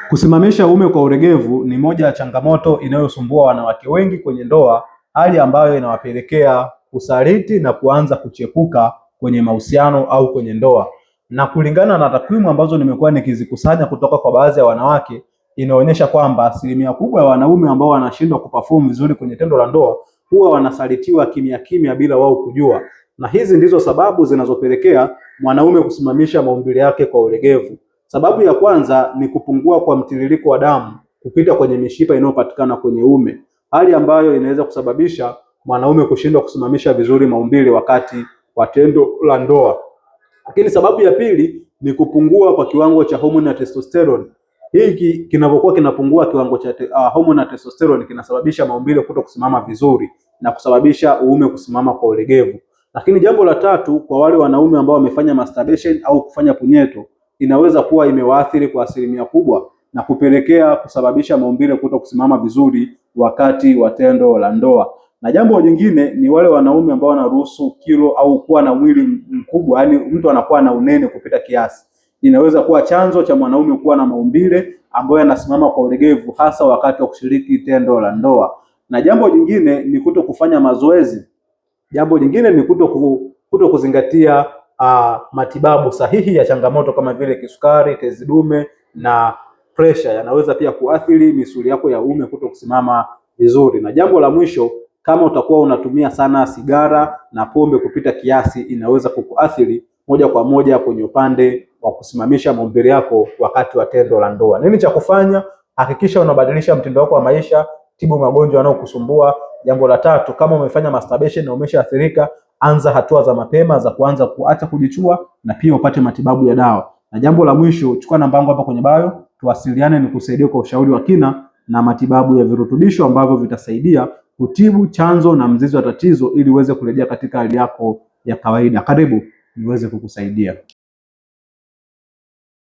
Kusimamisha uume kwa ulegevu ni moja ya changamoto inayosumbua wanawake wengi kwenye ndoa, hali ambayo inawapelekea kusaliti na kuanza kuchepuka kwenye mahusiano au kwenye ndoa. Na kulingana na takwimu ambazo nimekuwa nikizikusanya kutoka kwa baadhi ya wanawake, inaonyesha kwamba asilimia kubwa ya wanaume ambao wanashindwa kuperform vizuri kwenye tendo la ndoa huwa wanasalitiwa kimya kimya bila wao kujua, na hizi ndizo sababu zinazopelekea mwanaume kusimamisha maumbile yake kwa ulegevu. Sababu ya kwanza ni kupungua kwa mtiririko wa damu kupita kwenye mishipa inayopatikana kwenye uume, hali ambayo inaweza kusababisha mwanaume kushindwa kusimamisha vizuri maumbile wakati wa tendo la ndoa. Lakini sababu ya pili ni kupungua kwa kiwango cha homoni ya testosterone. Hiki kinapokuwa kinapungua kiwango cha homoni ya testosterone kinasababisha maumbile kuto kusimama vizuri na kusababisha uume kusimama kwa ulegevu. Lakini jambo la tatu, kwa wale wanaume ambao wamefanya masturbation au kufanya punyeto, inaweza kuwa imewaathiri kwa asilimia kubwa na kupelekea kusababisha maumbile kuto kusimama vizuri wakati wa tendo la ndoa. Na jambo jingine ni wale wanaume ambao wanaruhusu kilo au kuwa na mwili mkubwa, yani mtu anakuwa na unene kupita kiasi. Inaweza kuwa chanzo cha mwanaume kuwa na maumbile ambayo yanasimama kwa ulegevu, hasa wakati wa kushiriki tendo la ndoa. Na jambo jingine ni kuto kufanya mazoezi. Jambo jingine ni kuto kuzingatia matibabu sahihi ya changamoto kama vile kisukari, tezi dume na pressure, yanaweza pia kuathiri misuli yako ya uume kuto kusimama vizuri. Na jambo la mwisho, kama utakuwa unatumia sana sigara na pombe kupita kiasi, inaweza kukuathiri moja kwa moja kwenye upande wa kusimamisha maumbile yako wakati wa tendo la ndoa. Nini cha kufanya? Hakikisha unabadilisha mtindo wako wa maisha, tibu magonjwa yanayokusumbua. Jambo la tatu, kama umefanya masturbation na umeshaathirika, anza hatua za mapema za kuanza kuacha kujichua na pia upate matibabu ya dawa. Na jambo la mwisho, chukua namba yangu hapa kwenye bio, tuwasiliane nikusaidie kwa ushauri wa kina na matibabu ya virutubisho ambavyo vitasaidia kutibu chanzo na mzizi wa tatizo ili uweze kurejea katika hali yako ya kawaida. Karibu niweze kukusaidia.